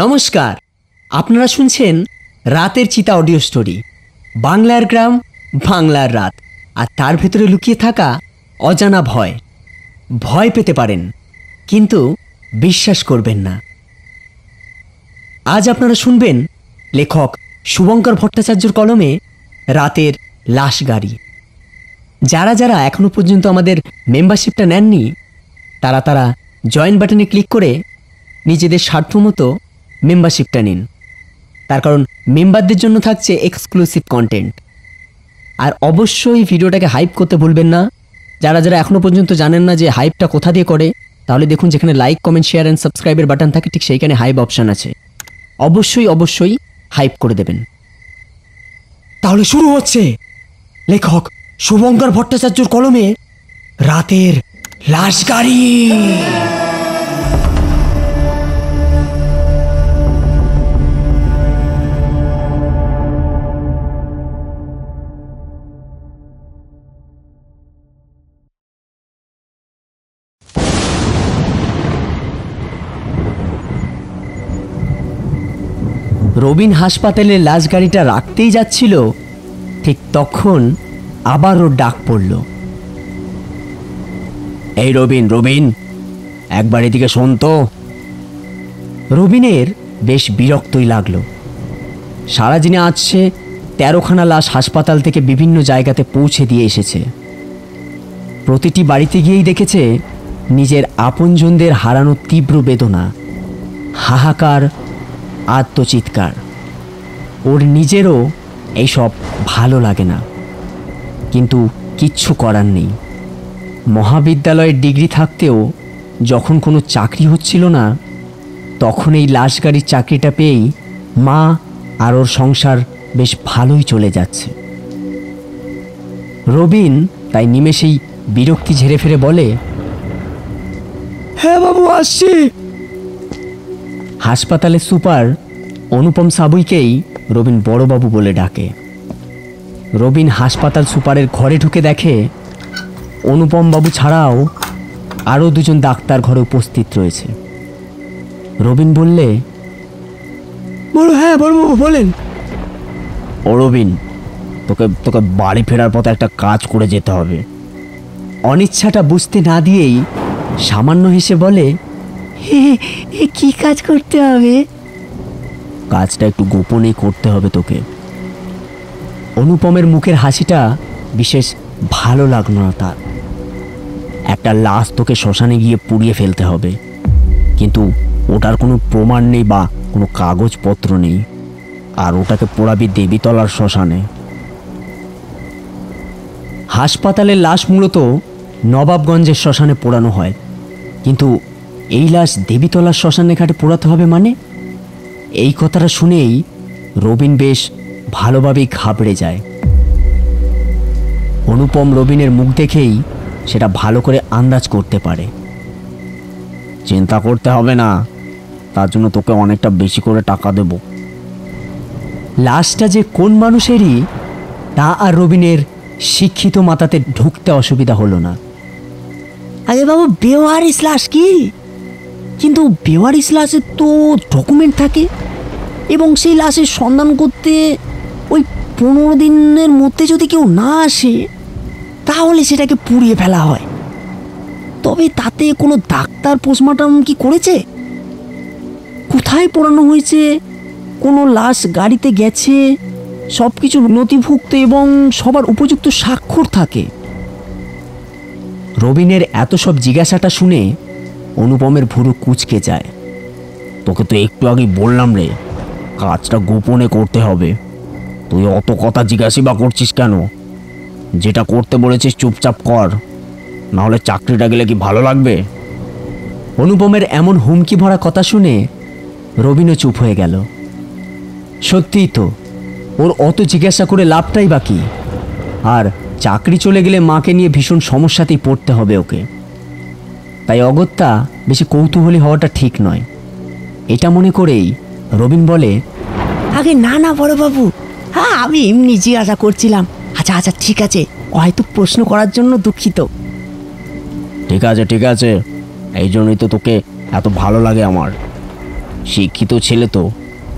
নমস্কার, আপনারা শুনছেন রাতের চিতা অডিও স্টোরি। বাংলার গ্রাম, বাংলার রাত, আর তার ভেতরে লুকিয়ে থাকা অজানা ভয়। ভয় পেতে পারেন, কিন্তু বিশ্বাস করবেন না। আজ আপনারা শুনবেন লেখক শুভঙ্কর ভট্টাচার্যর কলমে রাতের লাশ গাড়ি। যারা যারা এখনো পর্যন্ত আমাদের মেম্বারশিপটা নেননি, তারা জয়েন বাটনে ক্লিক করে নিজেদের স্বার্থমতো মেম্বারশিপটা নিন। তার কারণ মেম্বারদের জন্য থাকছে এক্সক্লুসিভ কন্টেন্ট। আর অবশ্যই ভিডিওটাকে হাইপ করতে ভুলবেন না। যারা যারা এখনও পর্যন্ত জানেন না যে হাইপটা কোথা দিয়ে করে, তাহলে দেখুন যেখানে লাইক, কমেন্ট, শেয়ার অ্যান্ড সাবস্ক্রাইবের বাটন থাকে, ঠিক সেইখানে হাইপ অপশান আছে। অবশ্যই হাইপ করে দেবেন। তাহলে শুরু হচ্ছে লেখক শুভঙ্কর ভট্টাচার্যর কলমে রাতের লাশ গাড়ি। রবিন হাসপাতালে লাশ গাড়িটা রাখতেই যাচ্ছিল, ঠিক তখন আবার ওর ডাক পড়ল। এই রবিন, একবার এদিকে শোন তো। রবিনের বেশ বিরক্তই লাগলো। সারাদিনে আজ সে 13খানা লাশ হাসপাতাল থেকে বিভিন্ন জায়গাতে পৌঁছে দিয়ে এসেছে। প্রতিটি বাড়িতে গিয়েই দেখেছে নিজের আপনজনদের হারানোর তীব্র বেদনা, হাহাকার, আত্মচিৎকার। ওর নিজেরও এইসব ভালো লাগে না, কিন্তু কিচ্ছু করার নেই। মহাবিদ্যালয়ের ডিগ্রি থাকতেও যখন কোনো চাকরি হচ্ছিল না, তখন এই লাশ গাড়ির চাকরিটা পেয়েই মা আর ওর সংসার বেশ ভালোই চলে যাচ্ছে। রবিন তাই নিমেষেই বিরক্তি ঝেড়ে ফেলে বলে, হ্যাঁ বাবু, আসছি। হাসপাতালের সুপার অনুপম সাবুইকেই রবিন বড়বাবু বলে ডাকে। রবিন হাসপাতাল সুপারের ঘরে ঢুকে দেখে অনুপম বাবু ছাড়াও আরও দুজন ডাক্তার ঘরে উপস্থিত রয়েছে। রবিন বললে, হ্যাঁ বড়বাবু বলেন। ও রবিন, তোকে বাড়ি ফেরার পথে একটা কাজ করে যেতে হবে। অনিচ্ছাটা বুঝতে না দিয়েই সামান্য হেসে বলে, কি কাজ করতে হবে? কাজটা একটু গোপনেই করতে হবে তোকে। অনুপমের মুখের হাসিটা বিশেষ ভালো লাগলো না তার। একটা লাশ তোকে শ্মশানে গিয়ে পুড়িয়ে ফেলতে হবে, কিন্তু ওটার কোনো প্রমাণ নেই বা কোনো কাগজপত্র নেই, আর ওটাকে পোড়াবি দেবীতলার শ্মশানে। হাসপাতালের লাশ মূলত নবাবগঞ্জের শ্মশানে পোড়ানো হয়, কিন্তু এই লাশ দেবীতলার শ্মশানে ঘাটে পোড়াতে হবে মানে? এই কথাটা শুনেই রবিন বেশ ভালোভাবেই ঘাবড়ে যায়। অনুপম রবিনের মুখ দেখেই সেটা ভালো করে আন্দাজ করতে পারে। চিন্তা করতে হবে না, তার জন্য তোকে অনেকটা বেশি করে টাকা দেব। লাশটা যে কোন মানুষেরই তা আর রবিনের শিক্ষিত মাথাতে ঢুকতে অসুবিধা হলো না। আরে বাবু, বেওয়ারিশ লাশ কি? কিন্তু বেওয়ারিশ লাশের তো ডকুমেন্ট থাকে, এবং সেই লাশের সন্ধান করতে ওই 15 দিনের মধ্যে যদি কেউ না আসে, তাহলে সেটাকে পুড়িয়ে ফেলা হয়। তবে তাতে কোনো ডাক্তার পোস্টমর্টম কি করেছে? কোথায় পোড়ানো হয়েছে, কোনো লাশ গাড়িতে গেছে, সব কিছু নথিভুক্ত এবং সবার উপযুক্ত স্বাক্ষর থাকে। রবিনের এত সব জিজ্ঞাসাটা শুনে অনুপমের ভুরু কুঁচকে যায়। তোকে তো একটু আগেই বললাম রে, কাজটা গোপনে করতে হবে। তুই অত কথা জিজ্ঞাসা বা করছিস কেন? যেটা করতে বলেছিস চুপচাপ কর, নাহলে চাকরিটা গেলে কি ভালো লাগবে? অনুপমের এমন হুমকি ভরা কথা শুনে রবিনও চুপ হয়ে গেল। সত্যিই তো, ওর অত জিজ্ঞাসা করে লাভটাই বা কি? আর চাকরি চলে গেলে মাকে নিয়ে ভীষণ সমস্যাতেই পড়তে হবে ওকে। তাই অগত্যা বেশি কৌতূহলী হওয়াটা ঠিক নয়, এটা মনে করেই রবিন বলে, আগে না বড়বাবু, হ্যাঁ আমি এমনি জিজ্ঞাসা করছিলাম। আচ্ছা ঠিক আছে, হয়তো প্রশ্ন করার জন্য দুঃখিত। ঠিক আছে, এই জন্যই তো তোকে এত ভালো লাগে আমার। শিক্ষিত ছেলে তো,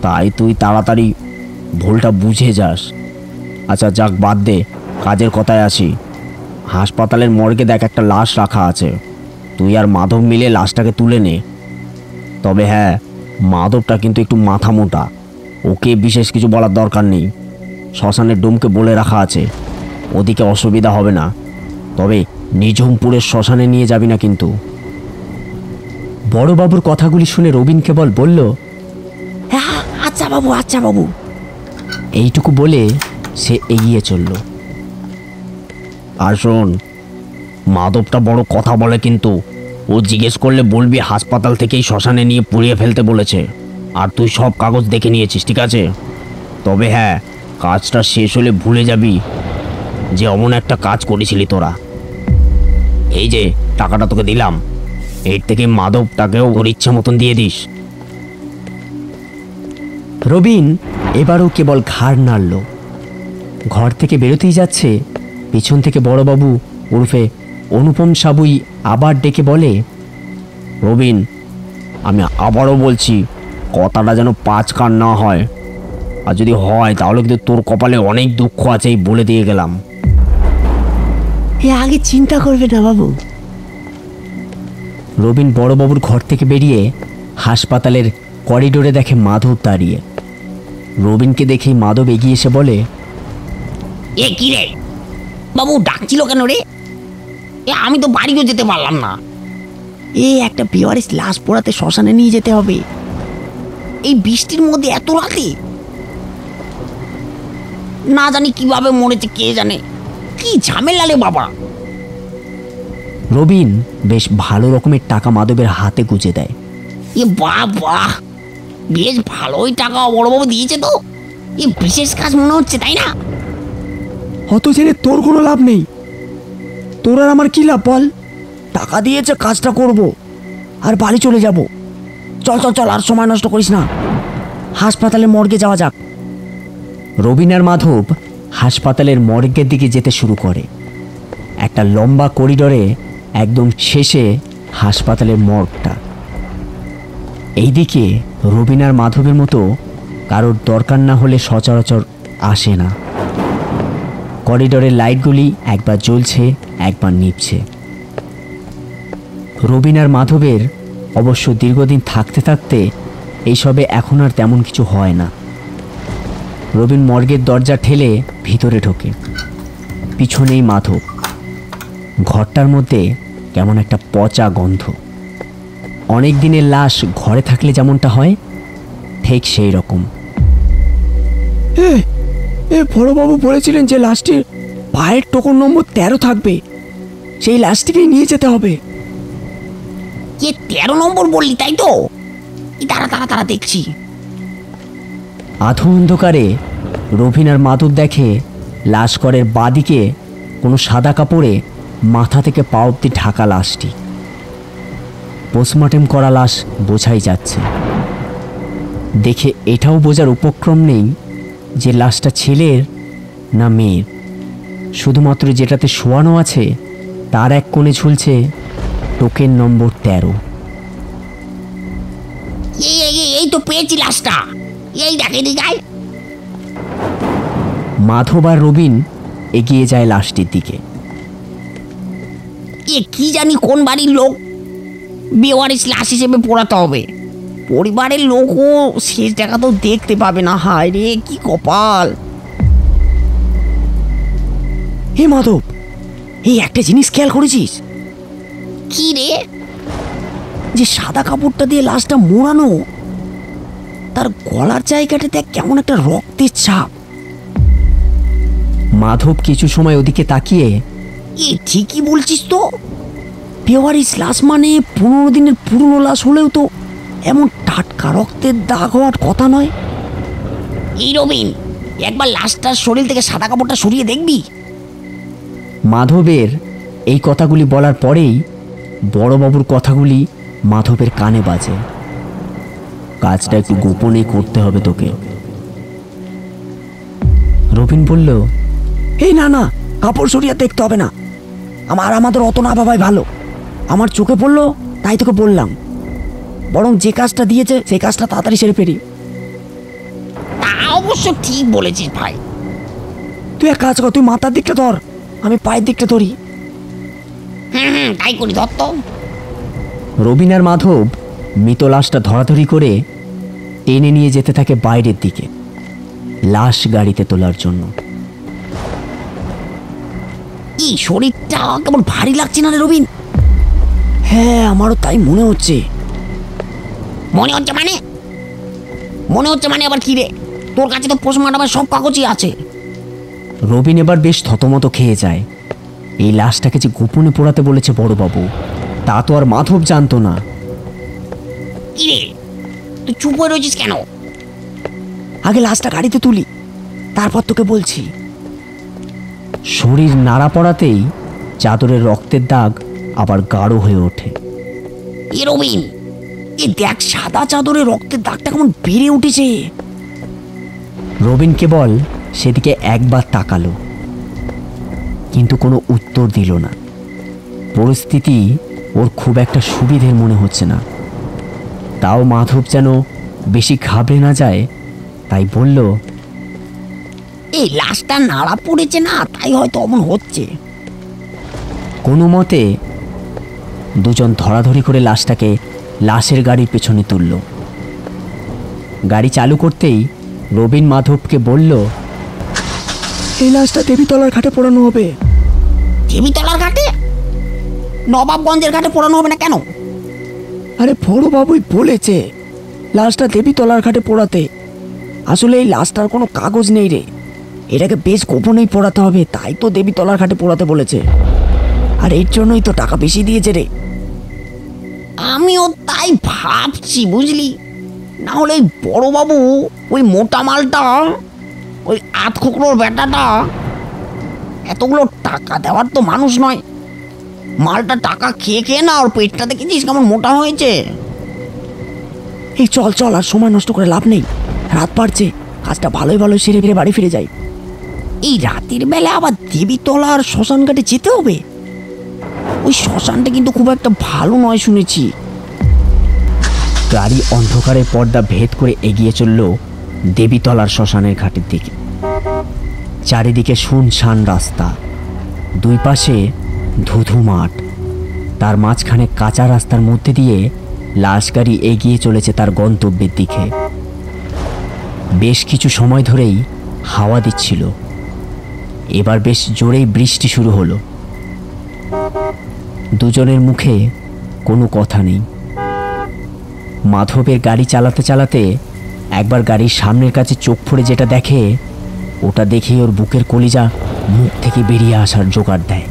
তাই তুই তাড়াতাড়ি ভুলটা বুঝে যাস। আচ্ছা যাক, বাদ দে, কাজের কথায় আসি। হাসপাতালের মর্গে দেখ একটা লাশ রাখা আছে, তুই আর মাধব মিলে লাশটাকে তুলে নে। তবে হ্যাঁ, মাধবটা কিন্তু একটু মাথা মোটা, ওকে বিশেষ কিছু বলার দরকার নেই। শ্মশানের ডোমকে বলে রাখা আছে, ওদিকে অসুবিধা হবে না। তবে নিঝুমপুরের শ্মশানে নিয়ে যাবি না কিন্তু। বড়বাবুর কথাগুলি শুনে রবিন কেবল বলল, হ্যাঁ আচ্ছা বাবু, আচ্ছা বাবু। এইটুকু বলে সে এগিয়ে চলল। আর শোন, মাধবটা বড় কথা বলে কিন্তু, ও জিজ্ঞেস করলে বলবি হাসপাতাল থেকেই শ্মশানে নিয়ে পুড়িয়ে ফেলতে বলেছে, আর তুই সব কাগজ দেখে নিয়েছিস, ঠিক আছে? তবে হ্যাঁ, কাজটা শেষ হলে ভুলে যাবি যে অমন একটা কাজ করেছিলি তোরা। এই যে টাকাটা তোকে দিলাম, এর থেকে মাধবটাকেও ওর ইচ্ছা মতন দিয়ে দিস। রবিন এবারও কেবল ঘাড় নাড়ল। ঘর থেকে বেরোতেই যাচ্ছে, পিছন থেকে বড়বাবু ওরফে অনুপম সাবুই আবার ডেকে বলে, রবিন, আমি আবারও বলছি, কথাটা যেন পাঁচ কান না হয়, আর যদি হয় তাহলে কিন্তু তোর কপালে অনেক দুঃখ আছে, এই বলে দিয়ে গেলাম। আগে চিন্তা করবে না বাবু। রবিন বড়বাবুর ঘর থেকে বেরিয়ে হাসপাতালের করিডোরে দেখে মাধব দাঁড়িয়ে। রবিনকে দেখেই মাধব এগিয়ে এসে বলে, এ কি রে বাবু, ডাকছিল কেন রে? এ আমি তো বাড়িও যেতে পারলাম না। একটা বেওয়ারিশ লাশ পোড়াতে শ্মশানে নিয়ে যেতে হবে এই বৃষ্টির মধ্যে এত রাতে। না জানি কিভাবে মরেছে কে জানে, কি ঝামেলা রে বাবা। রবিন বেশ ভালো রকমের টাকা মাধবের হাতে গুজে দেয়। বাহ বাহ, বেশ ভালোই টাকা বড়বাবু দিয়েছে তো। বিশেষ কাজ মনে হচ্ছে, তাই না? অত জেনে তোর কোনো লাভ নেই। তোর আর আমার কি লাভ বল? টাকা দিয়েছে, কাজটা করব আর বাড়ি চলে যাব। চল চল চল, আর সময় নষ্ট করিস না, হাসপাতালে মর্গে যাওয়া যাক। রবিন আর মাধব হাসপাতালের মর্গের দিকে যেতে শুরু করে। একটা লম্বা করিডোরে একদম শেষে হাসপাতালের মর্গটা। এইদিকে রবিন আর মাধবের মতো কারোর দরকার না হলে সচরাচর আসে না। করিডোরের লাইটগুলি একবার জ্বলছে, একবার নিভছে। রবিন আর মাধবের অবশ্য দীর্ঘদিন থাকতে থাকতে এইসবে এখন আর তেমন কিছু হয় না। রবিন মর্গের দরজা ঠেলে ভিতরে ঢোকে, পিছনেই মাধব। ঘরটার মধ্যে কেমন একটা পচা গন্ধ। অনেক দিনের লাশ ঘরে থাকলে যেমনটা হয়, ঠিক সেই রকম। বড়বাবু বলেছিলেন যে লাশটির পায়ের টোকন নম্বর 13 থাকবে, সেই লাশটিকেই নিয়ে যেতে হবে। 13 নম্বর বললি, তাই তো? তারা তারা তারা দেখছি। আধো অন্ধকারে রবিন আর মাধব দেখে লাশকরের বাদিকে কোনো সাদা কাপড়ে মাথা থেকে পা অব্দি ঢাকা লাশটি। পোস্টমর্টেম করা লাশ বোঝাই যাচ্ছে। দেখে এটাও বোঝার উপক্রম নেই যে লাশটা ছেলের না মেয়ের। শুধুমাত্র যেটাতে শোয়ানো আছে তার এক কোণে ঝুলছে টোকেন নম্বর 13। এই তো পেয়েছি লাশটা, এই দেখে দিঘায়। মাধব আর রবিন এগিয়ে যায় লাশটির দিকে। কি জানি কোন বাড়ির লোক, বেওয়ারিশ লাশ হিসেবে পোড়াতে হবে। পরিবারের লোকও শেষ দেখা তো দেখতে পাবে না। হায় রে, কি কপাল। হে মাধব, এই একটা জিনিস খেয়াল করেছিস? কি রে? যে সাদা কাপড়টা দিয়ে লাশটা মোড়ানো, তার গলার জায়গাটাতে কেমন একটা রক্তের ছাপ। মাধব কিছু সময় ওদিকে তাকিয়ে, ঠিকই বলছিস তো। বেওয়ারিশ লাশ মানে 15 দিনের পুরনো লাশ হলেও তো এমন টাটকা রক্তের দাগ হওয়ার কথা নয়। এই রবিন, একবার লাশটার শরীর থেকে সাদা কাপড়টা সরিয়ে দেখবি। মাধবের এই কথাগুলি বলার পরেই বড়বাবুর কথাগুলি মাধবের কানে বাজে। কাজটা একটু গোপনে করতে হবে তোকে। রবিন বলল, এই না না, কাপড় সরিয়ে দেখতে হবে না, আমাদের অত না ভাবাই ভালো। আমার চোখে পড়লো তাই তোকে বললাম। বরং যে কাজটা দিয়েছে সেই কাজটা তাড়াতাড়ি সেরে ফেরি। তা অবশ্য ঠিক বলেছিস ভাই। তুই এক কাজ কর, তুই মাথার দিকটা ধর, আমি পায়ের দিকটা ধরি। হুম, তাই করি, ধর তো। রবিন আর মাধব মৃত লাশটা ধরাধরি করে টেনে নিয়ে যেতে থাকে বাইরের দিকে, লাশ গাড়িতে তোলার জন্য। এই শরীরটা কেমন ভারী লাগছে না রে রবিন? হ্যাঁ, আমারও তাই মনে হচ্ছে। মনে হচ্ছে মানে? মনে হচ্ছে মানে আবার কি রে? তোর কাছে তো পোস্টমর্টমের সব কাগজই আছে। রবিন এবার বেশ থতমত খেয়ে যায়। এই লাশটাকে যে গোপনে পোড়াতে বলেছে বড়বাবু, তা তো আর মাধব জানতো না। কি রে, তুই চুপ হয়ে রয়েছিস কেন? আগে লাশটা গাড়িতে তুলি, তারপর তোকে বলছি। শরীর নাড়া পড়াতেই চাদরের রক্তের দাগ আবার গাঢ় হয়ে ওঠে। এ রবিন, এ দেখ সাদা চাদরে রক্তের দাগটা কেমন বেড়ে উঠেছে। রবিন কেবল সেদিকে একবার তাকালো, কিন্তু কোনো উত্তর দিল না। পরিস্থিতি ওর খুব একটা সুবিধের মনে হচ্ছে না। তাও মাধব যেন বেশি ঘাবড়ে না যায়, তাই বলল, এই লাশটা নাড়া পড়েছে না, তাই হয়তো অমন হচ্ছে। কোনো মতে দুজন ধরাধরি করে লাশটাকে লাশের গাড়ির পেছনে তুলল। গাড়ি চালু করতেই রবিন মাধবকে বলল, এই লাশটা দেবীতলার ঘাটে পোড়ানো হবে। দেবীতলার ঘাটে? নবাবগঞ্জের ঘাটে পোড়ানো হবে না কেন? আরে বড়বাবুই বলেছে লাশটা দেবীতলার ঘাটে পোড়াতে। আসলে এই লাশটার কোনো কাগজ নেই রে, এটাকে বেশ গোপনেই পোড়াতে হবে, তাই তো দেবীতলার ঘাটে পোড়াতে বলেছে। আর এর জন্যই তো টাকা বেশি দিয়েছে রে। আমিও তাই ভাবছি, বুঝলি। না হলে ওই বড়বাবু, ওই মোটা মালটা, ওই আধখোকরোর বেটাটা এতগুলো টাকা দেওয়ার তো মানুষ নয়। মালটা টাকা খেয়ে খেয়ে না ওর পেটটা দেখেছিস কেমন মোটা হয়েছে। এই চল চল, আর সময় নষ্ট করে লাভ নেই, রাত বাড়ছে, কাজটা ভালোই ভালোই সেরে ফিরে বাড়ি ফিরে যাই। এই রাতের বেলা আবার দেবীতলার শ্মশান ঘাটে যেতে হবে? ওই শ্মশানটা কিন্তু খুব একটা ভালো নয় শুনেছি। গাড়ি অন্ধকারের পর্দা ভেদ করে এগিয়ে চলল দেবীতলার শ্মশানের ঘাটের দিকে। চারিদিকে শুনশান রাস্তা, দুই পাশে ধুধু মাঠ, তার মাঝখানে কাঁচা রাস্তার মধ্যে দিয়ে লাশ গাড়ি এগিয়ে চলেছে তার গন্তব্যের দিকে। বেশ কিছু সময় ধরেই হাওয়া দিচ্ছিল, এবার বেশ জোরেই বৃষ্টি শুরু হলো। দুজনের মুখে কোনো কথা নেই। মাধবের গাড়ি চালাতে চালাতে একবার গাড়ির সামনের কাছে চোখ পড়ে যেটা দেখে, ওটা দেখেই ওর বুকের কলিজা মুখ থেকে বেরিয়ে আসার জোগাড় দেয়।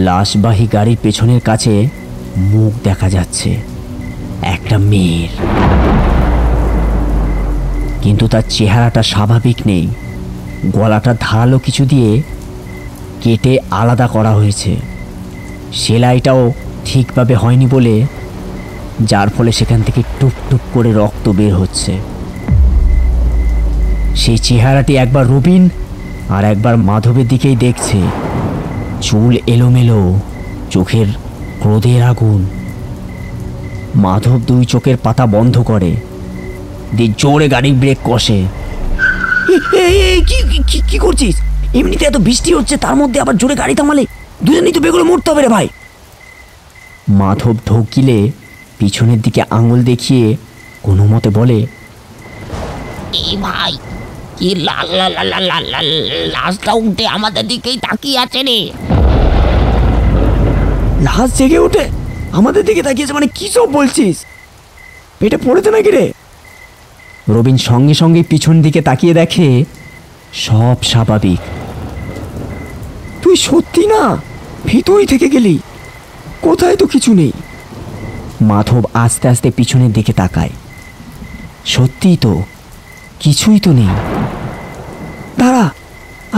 লাশবাহী গাড়ির পেছনের কাছে মুখ দেখা যাচ্ছে একটা মেয়ের, কিন্তু তার চেহারাটা স্বাভাবিক নেই। গলাটা ধারালো কিছু দিয়ে কেটে আলাদা করা হয়েছে, সেলাইটাও ঠিকভাবে হয়নি বলে, যার ফলে সেখান থেকে টুপ টুপ করে রক্ত বের হচ্ছে। সেই চেহারাটি একবার রবিন আর একবার মাধবের দিকেই দেখছে। চুল এলোমেলো, চোখের ক্রোধের আগুন। মাধব দুই চোখের পাতা বন্ধ করে দিয়ে জোরে গাড়ির ব্রেক কষে। কি করছিস? এমনিতে এত বৃষ্টি হচ্ছে, তার মধ্যে আবার জোরে গাড়ি থামালে দুজনেই তো বেগুলো মরতে হবে রে ভাই। মাধব ঢোকিলে পিছনের দিকে আঙুল দেখিয়ে কোনো মতে বলে, এই ভাই, কি লাল লাল লাল লাল লাল লাশটা উঠে আমাদের দিকেই তাকিয়ে আছে রে। লাশ জেগে উঠে আমাদের দিকে তাকিয়েছে মানে কি সব বলছিস? পেটে পড়েছে নাকি রে? রবিন সঙ্গে সঙ্গে পিছন দিকে তাকিয়ে দেখে সব স্বাভাবিক। তুই সত্যি না ভিতরই থেকে গেলি, কোথায় তো কিছু নেই। মাধব আস্তে আস্তে পিছনের দিকে তাকায়, সত্যিই তো কিছুই তো নেই। দাঁড়া,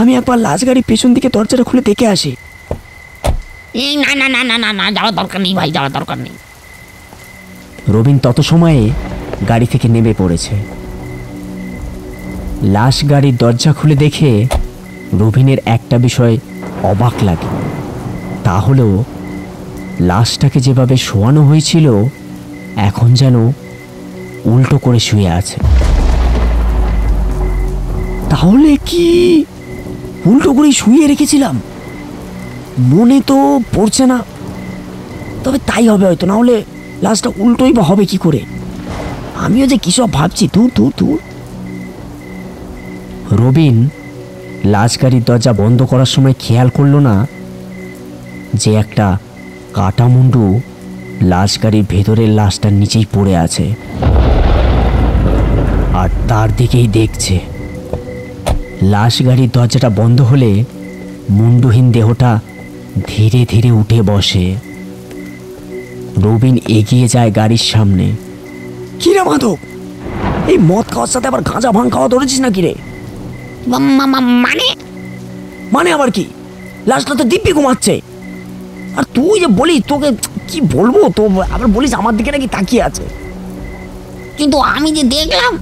আমি একবার লাশ গাড়ির পেছন দিকে দরজাটা খুলে দেখে আসি। এই না না না না না না, যাওয়ার দরকার নেই ভাই, যাওয়ার দরকার নেই। রবিন তত সময়ে গাড়ি থেকে নেমে পড়েছে। লাশ গাড়ির দরজা খুলে দেখে রবিনের একটা বিষয় অবাক লাগে, তা হলো লাশটাকে যেভাবে শোয়ানো হয়েছিল এখন যেন উল্টো করে শুয়ে আছে। তাহলে কি উল্টো করে শুয়ে রেখেছিলাম? মনে তো পড়ছে না, তবে তাই হবে হয়তো, না হলে লাশটা উল্টোই বা হবে কি করে? আমিও যে কিসব ভাবছি। দূর দূর দূর। রবিন লাশ গাড়ির দরজা বন্ধ করার সময় খেয়াল করলো না যে একটা কাটা মুন্ডু লাশ গাড়ির ভেতরের লাশটার নিচেই পড়ে আছে, আর তার দিকেই দেখছে। লাশ গাড়ির দরজাটা বন্ধ হলে মুন্ডুহীন দেহটা ধীরে ধীরে উঠে বসে। রবিন এগিয়ে যায় গাড়ির সামনে। কিরে মাধব, এই মদ খাওয়ার সাথে আবার গাঁজা ভাঙ খাওয়া ধরেছিস নাকি রে? মানে মানে আবার কি? লাশটা তো দিব্যি ঘুমাচ্ছে, আর তুই যে বলিস, তোকে কি বলবো, তো আবার বলিস আমার দিকে নাকি তাকিয়ে আছে। কিন্তু আমি যে দেখলাম।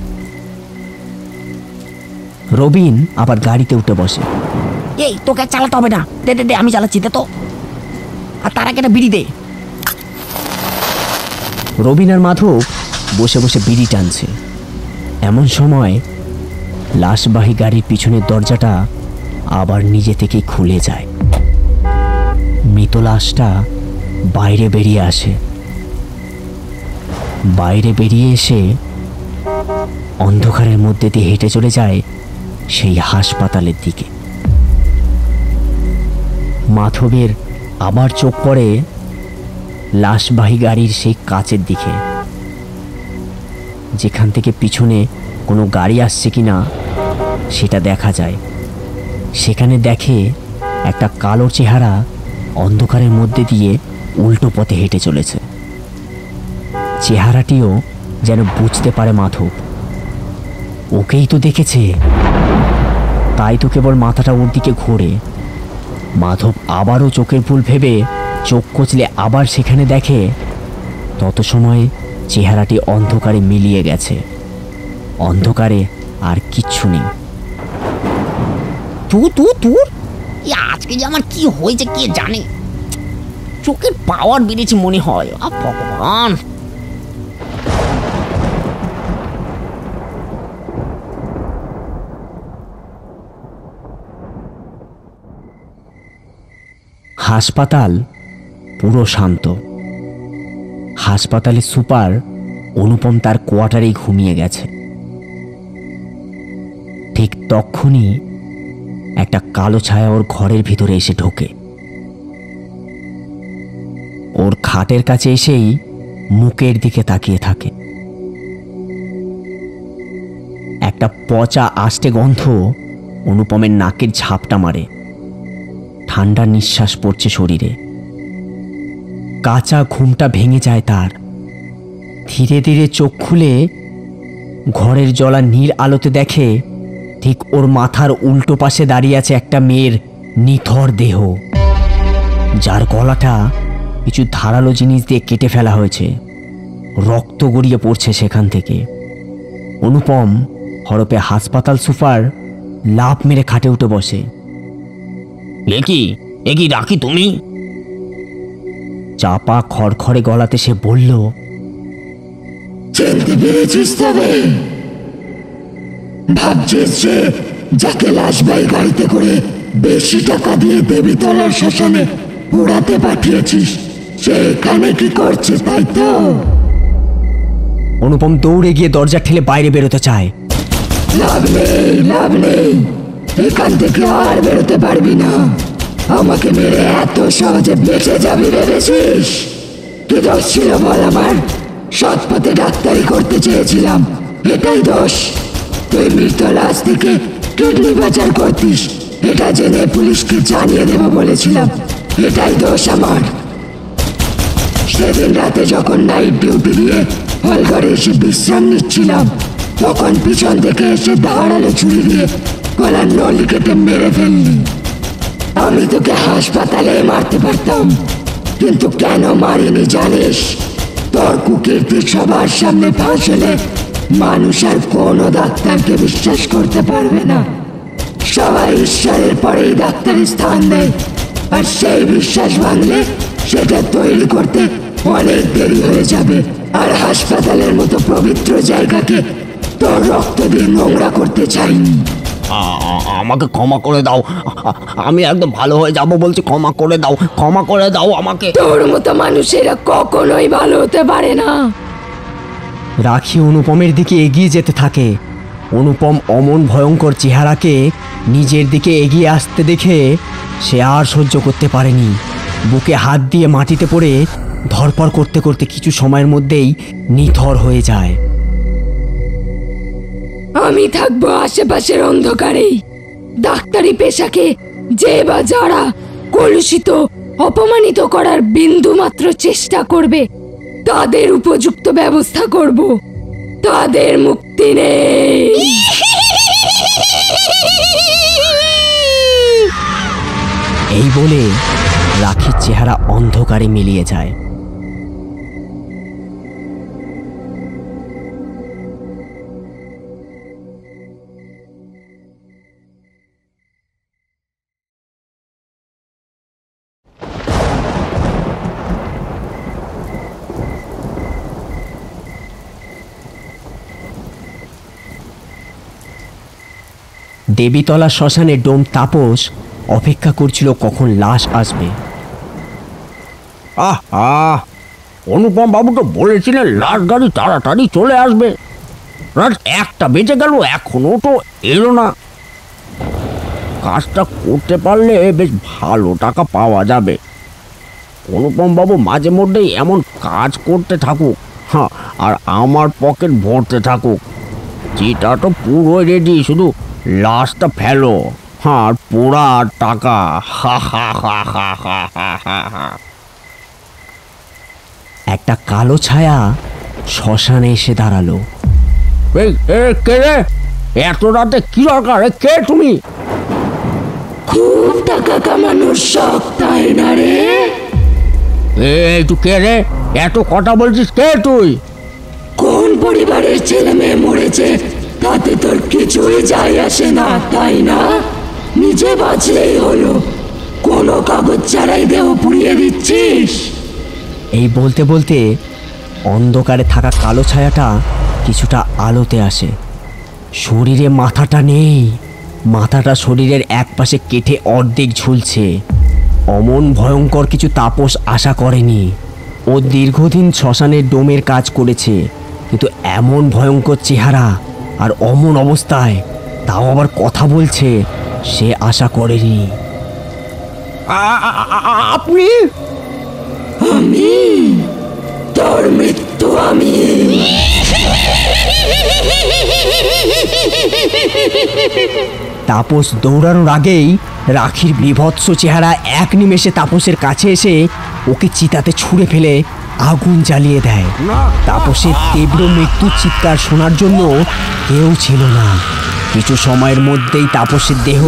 রবিন আবার গাড়িতে উঠে বসে। এই তোকে চালাতে হবে না, দে দে দে, আমি চালাচ্ছি, দে তো। আর তার আগে একটা বিড়ি দে। রবিন আর মাধব বসে বসে বিড়ি টানছে। এমন সময় লাশবাহী গাড়ির পিছনের দরজাটা আবার নিজে থেকে খুলে যায়। মৃত লাশটা বাইরে বেরিয়ে আসে। বাইরে বেরিয়ে এসে অন্ধকারের মধ্যে দিয়ে হেঁটে চলে যায় সেই হাসপাতালের দিকে। মাধবের আবার চোখ পড়ে লাশবাহী গাড়ির সেই কাচের দিকে, যেখান থেকে পিছনে কোনো গাড়ি আসছে কিনা সেটা দেখা যায়। সেখানে দেখে একটা কালো চেহারা অন্ধকারের মধ্যে দিয়ে উল্টো পথে হেঁটে চলেছে। চেহারাটিও যেন বুঝতে পারে মাধব ওকেই তো দেখেছে, তাই তো কেবল মাথাটা ওর দিকে ঘোরে। মাধব আবারও চোখের ভুল ভেবে চোখ কচলে আবার সেখানে দেখে, তত সময় চেহারাটি অন্ধকারে মিলিয়ে গেছে। অন্ধকারে আর কিচ্ছু নেই। তুর আজকে যে আমার কি হয়েছে কে জানে, চোখের পাওয়ার বেড়েছে মনে হয়। ভগবান, হাসপাতাল পুরো শান্ত। হাসপাতালের সুপার অনুপম তার কোয়ার্টারেই ঘুমিয়ে গেছে। ঠিক তখনই একটা কালো ছায়া ওর ঘরের ভিতরে এসে ঢোকে। ওর খাটের কাছে এসেই মুখের দিকে তাকিয়ে থাকে। একটা পচা আষ্টে গন্ধ অনুপমের নাকের ঝাপটা মারে। ঠান্ডা নিঃশ্বাস পড়ছে শরীরে। কাঁচা ঘুমটা ভেঙে যায় তার। ধীরে ধীরে চোখ খুলে ঘরের জ্বলা নীল আলোতে দেখে ঠিক ওর মাথার উল্টো পাশে দাঁড়িয়ে আছে একটা মেয়ের নিথর দেহ, যার গলাটা কিছু ধারালো জিনিস দিয়ে কেটে ফেলা হয়েছে। রক্ত গড়িয়ে পড়ছে সেখান থেকে। অনুপম হরপে হাসপাতাল সুপার লাফ মেরে খাটে উঠে বসে। একই রাখি তুমি? চাপা খড়খড়ে গলাতে সে বলল, চিনতে পেরেছিস তবে? ভাবছিস যে যাকে লাশবাহী গাড়িতে করে বেশি টাকা দিয়ে দেবীতলার শ্মশানে পোড়াতে পাঠিয়েছিস সে এখানে কি করছে, তাই তো? অনুপম দৌড়ে গিয়ে দরজা ঠেলে বাইরে বেরোতে চায়। লাভ নেই, এখান থেকে আর বেরোতে পারবি না। আমাকে মেরে এত সহজে বেঁচে যাবি ভেবেছিস? কি দোষ ছিল বল আমার? সৎ পথে ডাক্তারি করতে চেয়েছিলাম, এটাই দোষ। তুই মৃত লাশ থেকে কিডনি পাচার করতিস, এটা জেনে পুলিশকে জানিয়ে দেবো বলেছিলাম, এটাই দোষ আমার। সেদিন রাতে যখন নাইট ডিউটি দিয়ে হলঘরে এসে বিশ্রাম নিচ্ছিলাম, তখন পিছন থেকে এসে ধারালো ছুরি দিয়ে গলার নলি কেটে মেরে ফেললি। আমি তোকে হাসপাতালে মারতে পারতাম, কিন্তু কেন মারিনি জানিস? তোর কুকীর্তি সবার সামনে ফাঁস হলে মানুষ আর কোনো ডাক্তারকে বিশ্বাস করতে পারবে না। সবাই ঈশ্বরের পরেই ডাক্তারের স্থান দেয়, আর সেই বিশ্বাস ভাঙলে সেটা তৈরি করতে অনেক দেরি হয়ে যাবে। আর হাসপাতালের মতো পবিত্র জায়গাকে তোর রক্ত দিয়ে নোংরা করতে চাইনি। আমাকে ক্ষমা করে দাও, আমি একদম ভালো হয়ে যাব বলছি, ক্ষমা করে দাও, ক্ষমা করে দাও আমাকে। তোর মতো মানুষেরা কখনোই ভালো হতে পারে না। রাখি অনুপমের দিকে এগিয়ে যেতে থাকে। অনুপম অমন ভয়ঙ্কর চেহারাকে নিজের দিকে এগিয়ে আসতে দেখে সে আর সহ্য করতে পারেনি। বুকে হাত দিয়ে মাটিতে পড়ে ধরপড় করতে করতে কিছু সময়ের মধ্যেই নিথর হয়ে যায়। আমি থাকবো আশেপাশের অন্ধকারেই। ডাক্তারি পেশাকে যে বা যারা কলুষিত অপমানিত করার বিন্দু মাত্র চেষ্টা করবে তাদের উপযুক্ত ব্যবস্থা করব। তাদের মুক্তি নেই। এই বলে রাখির চেহারা অন্ধকারে মিলিয়ে যায়। দেবীতলা শ্মশানে ডোম তাপস অপেক্ষা করছিল কখন লাশ আসবে। অনুপম বাবু তো বলেছিলেন লাশ গাড়ি তাড়াতাড়ি চলে আসবে। রাত 1টা বেজে গেল, এখনো তো এলো না। কাজটা করতে পারলে বেশ ভালো টাকা পাওয়া যাবে। অনুপম বাবু মাঝে মধ্যেই এমন কাজ করতে থাকুক, হ্যাঁ, আর আমার পকেট ভরতে থাকুক। চিতা তো পুরো রেডি, শুধু লাশটা ফেলো, হ্যাঁ, আর পোড়া টাকা। হা হা হা হা হা হা হা হা। একটা কালো ছায়া শ্মশানে এসে দাঁড়ালো। এই কে রে? এত রাতে কি দরকার? কে তুমি? খুব টাকা কামানোর শখ, তাই না রে? এই তুই কে রে? এত কথা বলছিস, কে তুই? কোন পরিবারের ছেলে মেয়ে মরেছে তাতে তোর কিছুই যায় আসে না, তাই না? নিজে বাঁচলেই হলো, কোনো কাগজ ছাড়াই দেহ পুড়িয়ে দিচ্ছিস। এই বলতে বলতে অন্ধকারে থাকা কালো ছায়াটা কিছুটা আলোতে আসে। শরীরে মাথাটা নেই, মাথাটা শরীরের এক পাশে কেটে অর্ধেক ঝুলছে। অমন ভয়ঙ্কর কিছু তাপস আশা করেনি। ও দীর্ঘদিন শ্মশানের ডোমের কাজ করেছে, কিন্তু এমন ভয়ঙ্কর চেহারা আর অমন অবস্থায়, তাও আবার কথা বলছে, সে আশা করেনি। আপনি? আমি? তোর মৃত্যু আমি। তাপস দৌড়ানোর আগেই রাখির বিভৎস চেহারা এক নিমেষে তাপসের কাছে এসে ওকে চিতাতে ছুঁড়ে ফেলে আগুন জ্বালিয়ে দেয়। তাপসের তীব্র মৃত্যুর চিৎকার শোনার জন্য কেউ ছিল না। কিছু সময়ের মধ্যেই তাপসের দেহ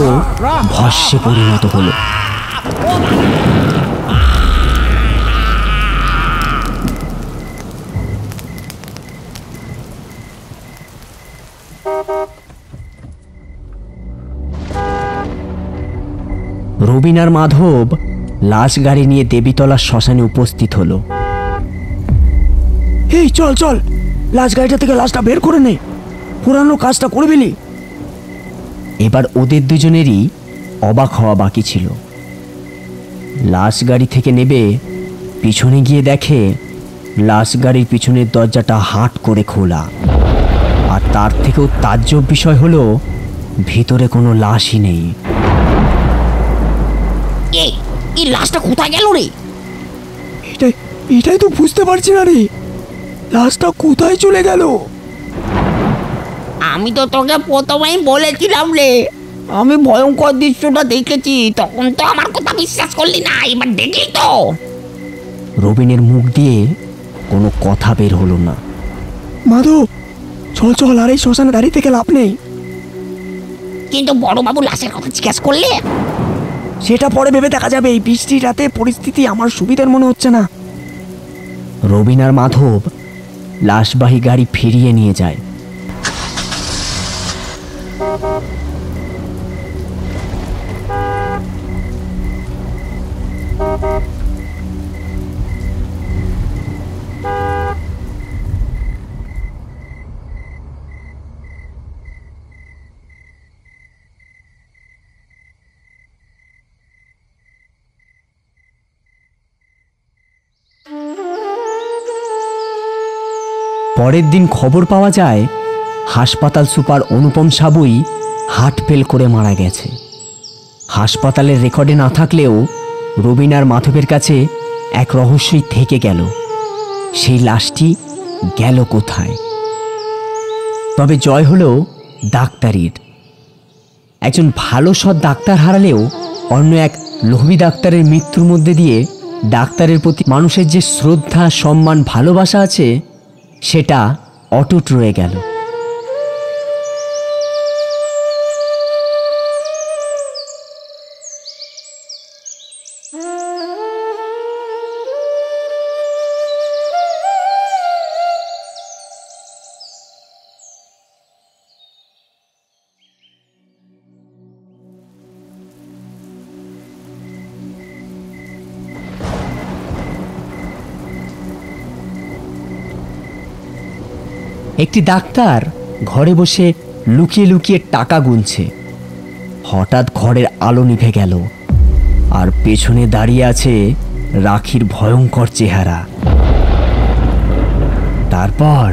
ভস্মে পরিণত হলো। রবিন আর মাধব লাশ গাড়ি নিয়ে দেবীতলার শ্মশানে উপস্থিত হলো। এই চল চল, লাশ গাড়িটা থেকে লাশটা বের করে নে, পুরানো কাজটা করে ফেলি। এবার ওদের দুজনেরই অবাক হওয়া বাকি ছিল। লাশ গাড়ি থেকে নেবে পিছনে গিয়ে দেখে লাশ গাড়ির পিছনের দরজাটা হাট করে খোলা। আর তার থেকেও তাজ্জব বিষয় হলো ভিতরে কোনো লাশই নেই। এই লাশটা কোথায় গেল রে? এটাই তো বুঝতে পারছি না রে, লাশটা কোথায় চলে গেল? আমি তো তোকে প্রথমেই বলেছিলাম রে, আমি ভয়ঙ্কর দৃশ্যটা দেখেছি, তখন তো আমার কথা বিশ্বাস করলি না, এবার দেখি তো। রবিনের মুখ দিয়ে কোনো কথা বের হলো না। মাধব চল চল, আর এই শ্মশানে দাঁড়িয়ে থেকে লাভ নেই। কিন্তু বড়বাবু লাশের কথা জিজ্ঞাসা করলে? সেটা পরে ভেবে দেখা যাবে, এই বৃষ্টির রাতে পরিস্থিতি আমার সুবিধার মনে হচ্ছে না। রবিন আর মাধব লাশবাহী গাড়ি ফিরিয়ে নিয়ে যায়। পরের দিন খবর পাওয়া যায় হাসপাতাল সুপার অনুপম সাবুই হার্ট ফেল করে মারা গেছে। হাসপাতালের রেকর্ডে না থাকলেও রবিন আর মাধবের কাছে এক রহস্যই থেকে গেল, সেই লাশটি গেল কোথায়। তবে জয় হলো ডাক্তারির। একজন ভালো সৎ ডাক্তার হারালেও অন্য এক লোভী ডাক্তারের মৃত্যুর মধ্যে দিয়ে ডাক্তারের প্রতি মানুষের যে শ্রদ্ধা, সম্মান, ভালোবাসা আছে সেটা অটুট রয়ে গেল। একটি ডাক্তার ঘরে বসে লুকিয়ে লুকিয়ে টাকা গুনছে। হঠাৎ ঘরের আলো নিভে গেল, আর পেছনে দাঁড়িয়ে আছে রাখির ভয়ঙ্কর চেহারা। তারপর